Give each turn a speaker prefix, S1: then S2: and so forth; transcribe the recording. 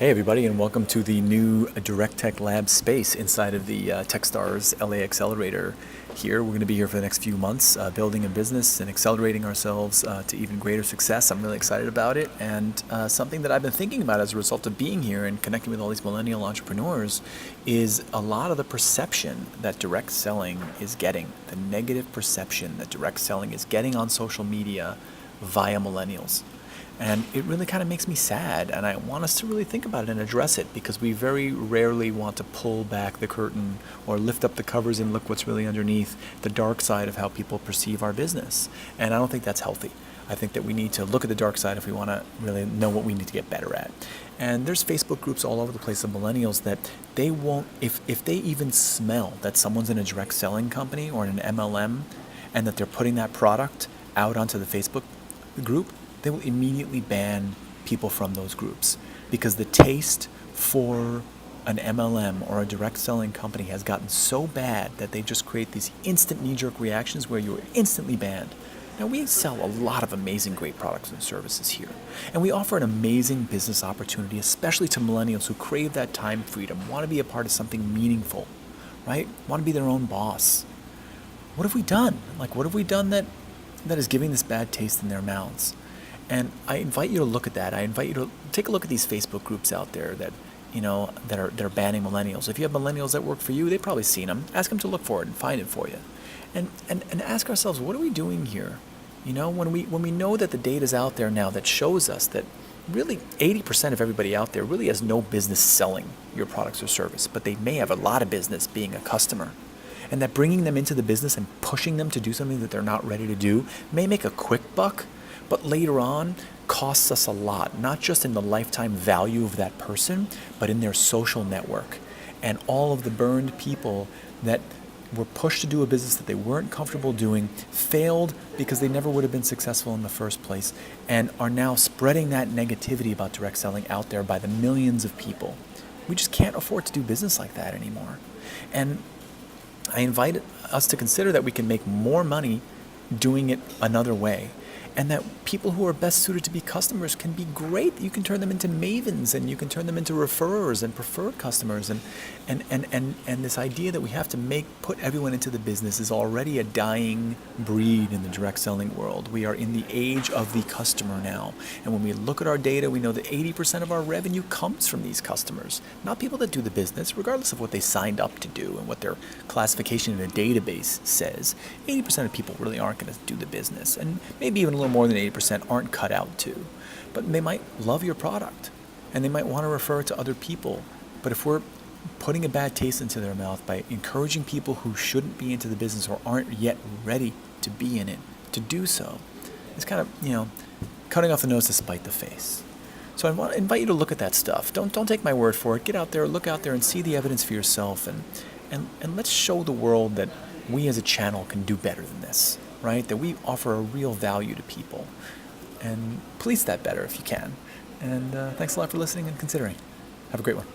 S1: Hey everybody, and welcome to the new Direct Tech Lab space inside of the Techstars LA Accelerator. Here, we're going to be here for the next few months, building a business and accelerating ourselves to even greater success. I'm really excited about it, and something that I've been thinking about as a result of being here and connecting with all these millennial entrepreneurs is a lot of the perception that direct selling is getting, the negative perception that direct selling is getting on social media via millennials. And it really kind of makes me sad, and I want us to really think about it and address it, because we very rarely want to pull back the curtain or lift up the covers and look what's really underneath the dark side of how people perceive our business. And I don't think that's healthy. I think that we need to look at the dark side if we want to really know what we need to get better at. And there's Facebook groups all over the place of millennials that they won't, if they even smell that someone's in a direct selling company or in an MLM and that they're putting that product out onto the Facebook group, they will immediately ban people from those groups, because the taste for an MLM or a direct selling company has gotten so bad that they just create these instant knee-jerk reactions where you're instantly banned. Now, we sell a lot of amazing, great products and services here, and we offer an amazing business opportunity, especially to millennials who crave that time freedom, want to be a part of something meaningful, right? Want to be their own boss. What have we done? What have we done that is giving this bad taste in their mouths? And I invite you to look at that. I invite you to take a look at these Facebook groups out there that are banning millennials. If you have millennials that work for you, they've probably seen them. Ask them to look for it and find it for you. And ask ourselves, what are we doing here? When we know that the data's out there now that shows us that really 80% of everybody out there really has no business selling your products or service, but they may have a lot of business being a customer. And that bringing them into the business and pushing them to do something that they're not ready to do may make a quick buck, but later on costs us a lot, not just in the lifetime value of that person, but in their social network. And all of the burned people that were pushed to do a business that they weren't comfortable doing, failed because they never would have been successful in the first place, and are now spreading that negativity about direct selling out there by the millions of people. We just can't afford to do business like that anymore. And I invite us to consider that we can make more money doing it another way, and that people who are best suited to be customers can be great. You can turn them into mavens, and you can turn them into referrers and preferred customers. And this idea that we have to put everyone into the business is already a dying breed in the direct selling world. We are in the age of the customer now. And when we look at our data, we know that 80% of our revenue comes from these customers, not people that do the business, regardless of what they signed up to do and what their classification in a database says. 80% of people really aren't going to do the business, and maybe even a little more than 80% aren't cut out to. But they might love your product, and they might want to refer it to other people. But if we're putting a bad taste into their mouth by encouraging people who shouldn't be into the business or aren't yet ready to be in it to do so, it's kind of, cutting off the nose to spite the face. So I want to invite you to look at that stuff. Don't take my word for it. Get out there, look out there, and see the evidence for yourself, and let's show the world that we as a channel can do better than this, right? That we offer a real value to people. And police that better if you can. And thanks a lot for listening and considering. Have a great one.